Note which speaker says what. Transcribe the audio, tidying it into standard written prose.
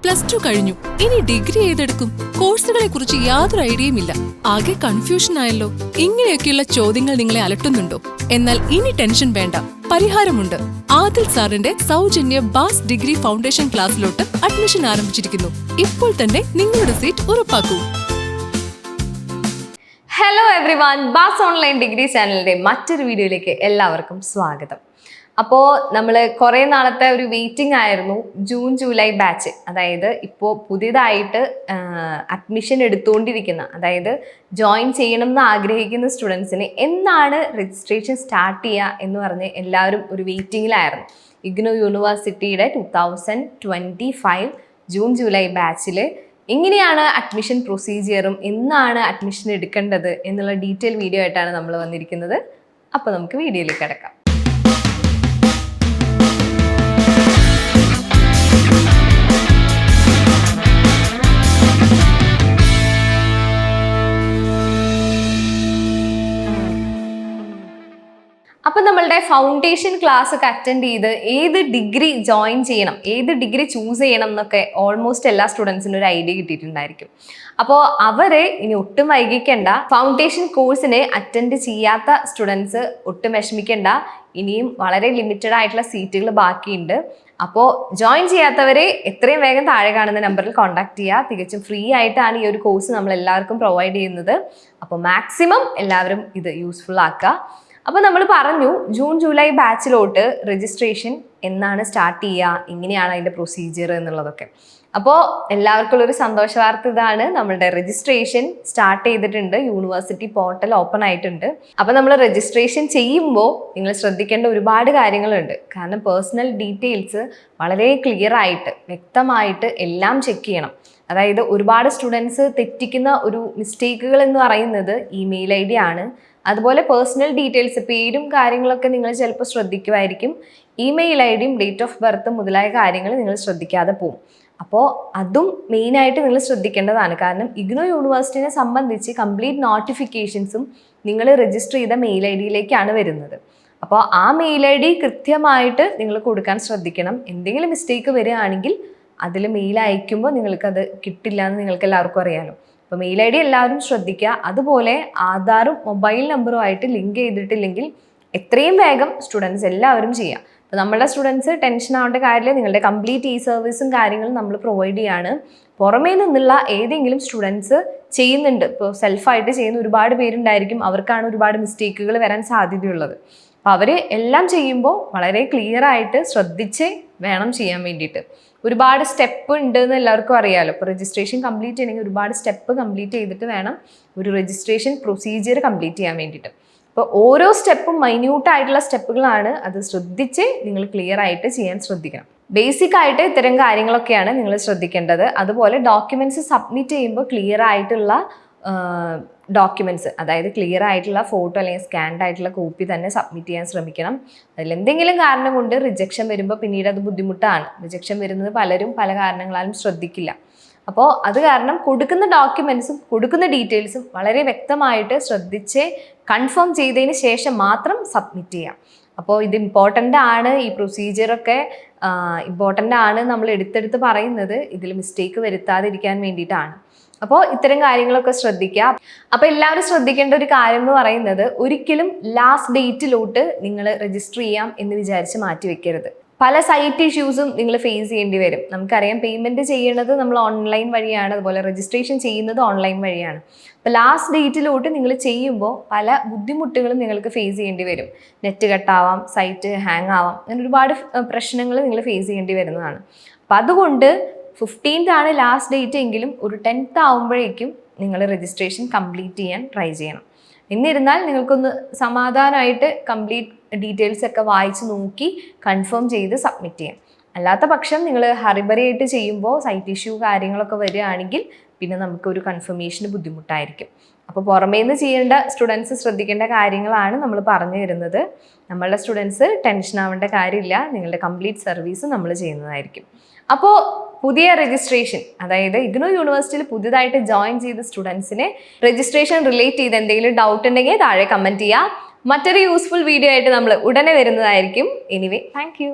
Speaker 1: +2 കഴിഞ്ഞു. ഇനി ഡിഗ്രി ഏതെടുക്കും? കോഴ്സുകളെ കുറിച്ച് യാതൊരു ഐഡിയയുമില്ല. ആകെ കൺഫ്യൂഷൻ ആയല്ലോ. ഇങ്ങനെയൊക്കെയുള്ള ചോദ്യങ്ങൾ നിങ്ങളെ അലട്ടുന്നുണ്ടോ? എന്നാൽ ഇനി ടെൻഷൻ വേണ്ട, പരിഹാരമുണ്ട്. ആദിൽ സാറിന്റെ സൗജന്യ ബാസ് ഡിഗ്രി ഫൗണ്ടേഷൻ ക്ലാസ്സിലോട്ട് അഡ്മിഷൻ ആരംഭിച്ചിരിക്കുന്നു. ഇപ്പോൾ തന്നെ നിങ്ങളുടെ സീറ്റ് ഉറപ്പാക്കൂ.
Speaker 2: ഹലോ എവ്രിവൺ, ബാസ് ഓൺലൈൻ ഡിഗ്രി ചാനലിന്റെ മറ്റൊരു വീഡിയോയിലേക്ക് എല്ലാവർക്കും സ്വാഗതം. അപ്പോൾ നമ്മൾ കുറേ നാളത്തെ ഒരു വെയിറ്റിംഗ് ആയിരുന്നു ജൂൺ ജൂലൈ ബാച്ച്. അതായത് ഇപ്പോൾ പുതിയതായിട്ട് അഡ്മിഷൻ എടുത്തുകൊണ്ടിരിക്കുന്ന, അതായത് ജോയിൻ ചെയ്യണം എന്ന് ആഗ്രഹിക്കുന്ന സ്റ്റുഡൻസിന് എന്നാണ് രജിസ്ട്രേഷൻ സ്റ്റാർട്ട് ചെയ്യുക എന്ന് പറഞ്ഞ് എല്ലാവരും ഒരു വെയിറ്റിങ്ങിലായിരുന്നു. ഇഗ്നോ യൂണിവേഴ്സിറ്റിയുടെ 2025 ജൂൺ ജൂലൈ ബാച്ചിൽ എങ്ങനെയാണ് അഡ്മിഷൻ പ്രൊസീജിയറും എന്നാണ് അഡ്മിഷൻ എടുക്കേണ്ടത് എന്നുള്ള ഡീറ്റെയിൽ വീഡിയോ ആയിട്ടാണ് നമ്മൾ വന്നിരിക്കുന്നത്. അപ്പോൾ നമുക്ക് വീഡിയോയിലേക്ക് കിടക്കാം. അപ്പം നമ്മളുടെ ഫൗണ്ടേഷൻ ക്ലാസ് ഒക്കെ അറ്റൻഡ് ചെയ്ത് ഏത് ഡിഗ്രി ജോയിൻ ചെയ്യണം, ഏത് ഡിഗ്രി ചൂസ് ചെയ്യണം എന്നൊക്കെ ഓൾമോസ്റ്റ് എല്ലാ സ്റ്റുഡൻസിനും ഒരു ഐഡിയ കിട്ടിയിട്ടുണ്ടായിരിക്കും. അപ്പോൾ അവരെ ഇനി ഒട്ടും വൈകിക്കേണ്ട. ഫൗണ്ടേഷൻ കോഴ്സിന് അറ്റൻഡ് ചെയ്യാത്ത സ്റ്റുഡൻസ് ഒട്ടും വിഷമിക്കേണ്ട. ഇനിയും വളരെ ലിമിറ്റഡ് ആയിട്ടുള്ള സീറ്റുകൾ ബാക്കിയുണ്ട്. അപ്പോൾ ജോയിൻ ചെയ്യാത്തവരെ എത്രയും വേഗം താഴെ കാണുന്ന നമ്പറിൽ കോൺടാക്ട് ചെയ്യുക. തികച്ചും ഫ്രീ ആയിട്ടാണ് ഈ ഒരു കോഴ്സ് നമ്മൾ എല്ലാവർക്കും പ്രൊവൈഡ് ചെയ്യുന്നത്. അപ്പോൾ മാക്സിമം എല്ലാവരും ഇത് യൂസ്ഫുൾ ആക്കുക. അപ്പോൾ നമ്മൾ പറഞ്ഞു ജൂൺ ജൂലൈ ബാച്ചിലോട്ട് രജിസ്ട്രേഷൻ എന്നാണ് സ്റ്റാർട്ട് ചെയ്യുക, എങ്ങനെയാണ് അതിൻ്റെ പ്രൊസീജിയർ എന്നുള്ളതൊക്കെ. അപ്പോൾ എല്ലാവർക്കും ഒരു സന്തോഷ വാർത്ത ഇതാണ്, നമ്മളുടെ രജിസ്ട്രേഷൻ സ്റ്റാർട്ട് ചെയ്തിട്ടുണ്ട്. യൂണിവേഴ്സിറ്റി പോർട്ടൽ ഓപ്പൺ ആയിട്ടുണ്ട്. അപ്പോൾ നമ്മൾ രജിസ്ട്രേഷൻ ചെയ്യുമ്പോൾ നിങ്ങൾ ശ്രദ്ധിക്കേണ്ട ഒരുപാട് കാര്യങ്ങളുണ്ട്. കാരണം പേഴ്സണൽ ഡീറ്റെയിൽസ് വളരെ ക്ലിയർ ആയിട്ട് വ്യക്തമായിട്ട് എല്ലാം ചെക്ക് ചെയ്യണം. അതായത് ഒരുപാട് സ്റ്റുഡൻസ് തെറ്റിക്കുന്ന ഒരു മിസ്റ്റേക്കുകൾ എന്ന് പറയുന്നത് ഇമെയിൽ ID ആണ്. അതുപോലെ പേഴ്സണൽ ഡീറ്റെയിൽസ്, പേരും കാര്യങ്ങളൊക്കെ നിങ്ങൾ ചിലപ്പോൾ ശ്രദ്ധിക്കുമായിരിക്കും. ഇമെയിൽ IDയും ഡേറ്റ് ഓഫ് ബർത്ത് മുതലായ കാര്യങ്ങൾ നിങ്ങൾ ശ്രദ്ധിക്കാതെ പോകും. അപ്പോൾ അതും മെയിനായിട്ട് നിങ്ങൾ ശ്രദ്ധിക്കേണ്ടതാണ്. കാരണം ഇഗ്നോ യൂണിവേഴ്സിറ്റിനെ സംബന്ധിച്ച് കംപ്ലീറ്റ് നോട്ടിഫിക്കേഷൻസും നിങ്ങൾ രജിസ്റ്റർ ചെയ്ത മെയിൽ IDയിലേക്കാണ് വരുന്നത്. അപ്പോൾ ആ മെയിൽ ID കൃത്യമായിട്ട് നിങ്ങൾ കൊടുക്കാൻ ശ്രദ്ധിക്കണം. എന്തെങ്കിലും മിസ്റ്റേക്ക് വരികയാണെങ്കിൽ അതിൽ മെയിൽ അയക്കുമ്പോൾ നിങ്ങൾക്കത് കിട്ടില്ല എന്ന് നിങ്ങൾക്ക് എല്ലാവർക്കും അറിയാമല്ലോ. അപ്പോൾ മെയിൽ ID എല്ലാവരും ശ്രദ്ധിക്കുക. അതുപോലെ ആധാറും മൊബൈൽ നമ്പറും ആയിട്ട് ലിങ്ക് ചെയ്തിട്ടില്ലെങ്കിൽ എത്രയും വേഗം സ്റ്റുഡൻസ് എല്ലാവരും ചെയ്യുക. അപ്പോൾ നമ്മളുടെ സ്റ്റുഡൻസ് ടെൻഷൻ ആവേണ്ട കാര്യമില്ല. നിങ്ങളുടെ കംപ്ലീറ്റ് സർവീസും കാര്യങ്ങളും നമ്മൾ പ്രൊവൈഡ് ചെയ്യാണ്. പുറമേ നിന്നുള്ള ഏതെങ്കിലും സ്റ്റുഡൻസ് ചെയ്യുന്നുണ്ട്, ഇപ്പോൾ സെൽഫായിട്ട് ചെയ്യുന്ന ഒരുപാട് പേരുണ്ടായിരിക്കും. അവർക്കാണ് ഒരുപാട് മിസ്റ്റേക്കുകൾ വരാൻ സാധ്യതയുള്ളത്. അപ്പോൾ അവർ എല്ലാം ചെയ്യുമ്പോൾ വളരെ ക്ലിയർ ആയിട്ട് ശ്രദ്ധിച്ച് വേണം ചെയ്യാൻ വേണ്ടിയിട്ട്. ഒരുപാട് സ്റ്റെപ്പ് ഉണ്ട് എന്ന് എല്ലാവർക്കും അറിയാമല്ലോ. ഇപ്പോൾ രജിസ്ട്രേഷൻ കംപ്ലീറ്റ് ചെയ്യണമെങ്കിൽ ഒരുപാട് സ്റ്റെപ്പ് കംപ്ലീറ്റ് ചെയ്തിട്ട് വേണം ഒരു രജിസ്ട്രേഷൻ പ്രൊസീജിയർ കംപ്ലീറ്റ് ചെയ്യാൻ വേണ്ടിയിട്ട്. അപ്പോൾ ഓരോ സ്റ്റെപ്പും മൈന്യൂട്ടായിട്ടുള്ള സ്റ്റെപ്പുകളാണ്. അത് ശ്രദ്ധിച്ച് നിങ്ങൾ ക്ലിയർ ആയിട്ട് ചെയ്യാൻ ശ്രദ്ധിക്കണം. ബേസിക് ആയിട്ട് ഇത്തരം കാര്യങ്ങളൊക്കെയാണ് നിങ്ങൾ ശ്രദ്ധിക്കേണ്ടത്. അതുപോലെ ഡോക്യുമെന്റ്സ് സബ്മിറ്റ് ചെയ്യുമ്പോൾ ക്ലിയർ ആയിട്ടുള്ള ഡോക്യുമെന്റ്സ്, അതായത് ക്ലിയർ ആയിട്ടുള്ള ഫോട്ടോ അല്ലെങ്കിൽ സ്കാൻഡ് ആയിട്ടുള്ള കോപ്പി തന്നെ സബ്മിറ്റ് ചെയ്യാൻ ശ്രമിക്കണം. അതിലെന്തെങ്കിലും കാരണം കൊണ്ട് റിജക്ഷൻ വരുമ്പോൾ പിന്നീട് അത് ബുദ്ധിമുട്ടാണ്. റിജക്ഷൻ വരുന്നത് പലരും പല കാരണങ്ങളാലും ശ്രദ്ധിക്കില്ല. അപ്പോൾ അത് കാരണം കൊടുക്കുന്ന ഡോക്യുമെന്റ്സും കൊടുക്കുന്ന ഡീറ്റെയിൽസും വളരെ വ്യക്തമായിട്ട് ശ്രദ്ധിച്ച് കൺഫേം ചെയ്തതിന് ശേഷം മാത്രം സബ്മിറ്റ് ചെയ്യാം. അപ്പോൾ ഇത് ഇമ്പോർട്ടൻ്റ് ആണ്. ഈ പ്രൊസീജിയറൊക്കെ ഇമ്പോർട്ടൻ്റ് ആണ്. നമ്മൾ എടുത്തെടുത്ത് പറയുന്നത് ഇതിൽ മിസ്റ്റേക്ക് വരുത്താതിരിക്കാൻ വേണ്ടിയിട്ടാണ്. അപ്പോൾ ഇത്തരം കാര്യങ്ങളൊക്കെ ശ്രദ്ധിക്കുക. അപ്പോൾ എല്ലാവരും ശ്രദ്ധിക്കേണ്ട ഒരു കാര്യം എന്ന് പറയുന്നത്, ഒരിക്കലും ലാസ്റ്റ് ഡേറ്റിലോട്ട് നിങ്ങൾ രജിസ്റ്റർ ചെയ്യാം എന്ന് വിചാരിച്ച് മാറ്റി വെക്കരുത്. പല സൈറ്റ് ഇഷ്യൂസും നിങ്ങൾ ഫേസ് ചെയ്യേണ്ടി വരും. നമുക്കറിയാം പേയ്മെൻറ്റ് ചെയ്യുന്നത് നമ്മൾ ഓൺലൈൻ വഴിയാണ്, അതുപോലെ രജിസ്ട്രേഷൻ ചെയ്യുന്നത് ഓൺലൈൻ വഴിയാണ്. അപ്പോൾ ലാസ്റ്റ് ഡേറ്റിലോട്ട് നിങ്ങൾ ചെയ്യുമ്പോൾ പല ബുദ്ധിമുട്ടുകളും നിങ്ങൾക്ക് ഫേസ് ചെയ്യേണ്ടി വരും. നെറ്റ് കട്ടാവാം, സൈറ്റ് ഹാങ് ആവാം, അങ്ങനെ ഒരുപാട് പ്രശ്നങ്ങൾ നിങ്ങൾ ഫേസ് ചെയ്യേണ്ടി വരുന്നതാണ്. അപ്പോൾ അതുകൊണ്ട് 15th ആണ് ലാസ്റ്റ് ഡേറ്റ് എങ്കിലും ഒരു 10th ആവുമ്പോഴേക്കും നിങ്ങൾ രജിസ്ട്രേഷൻ കംപ്ലീറ്റ് ചെയ്യാൻ ട്രൈ ചെയ്യണം. എന്നിരുന്നാൽ നിങ്ങൾക്കൊന്ന് സമാധാനമായിട്ട് കംപ്ലീറ്റ് ഡീറ്റെയിൽസ് ഒക്കെ വായിച്ച് നോക്കി കൺഫേം ചെയ്ത് സബ്മിറ്റ് ചെയ്യാം. അല്ലാത്ത പക്ഷം നിങ്ങൾ ഹറിബറിയായിട്ട് ചെയ്യുമ്പോൾ സൈറ്റ് ഇഷ്യൂ കാര്യങ്ങളൊക്കെ വരികയാണെങ്കിൽ പിന്നെ നമുക്കൊരു കൺഫർമേഷന് ബുദ്ധിമുട്ടായിരിക്കും. അപ്പോൾ പുറമേ നിന്ന് ചെയ്യേണ്ട സ്റ്റുഡൻസ് ശ്രദ്ധിക്കേണ്ട കാര്യങ്ങളാണ് നമ്മൾ പറഞ്ഞു തരുന്നത്. നമ്മളുടെ സ്റ്റുഡൻസ് ടെൻഷൻ ആവേണ്ട കാര്യമില്ല. നിങ്ങളുടെ കംപ്ലീറ്റ് സർവീസ് നമ്മൾ ചെയ്യുന്നതായിരിക്കും. അപ്പോൾ പുതിയ രജിസ്ട്രേഷൻ, അതായത് ഇഗ്നോ യൂണിവേഴ്സിറ്റിയിൽ പുതിയതായിട്ട് ജോയിൻ ചെയ്ത സ്റ്റുഡൻസിനെ രജിസ്ട്രേഷൻ റിലേറ്റ് ചെയ്ത് എന്തെങ്കിലും ഡൗട്ട് ഉണ്ടെങ്കിൽ താഴെ കമൻറ്റ് ചെയ്യുക. മറ്റൊരു യൂസ്ഫുൾ വീഡിയോ ആയിട്ട് നമ്മൾ ഉടനെ വരുന്നതായിരിക്കും. Anyway, thank you.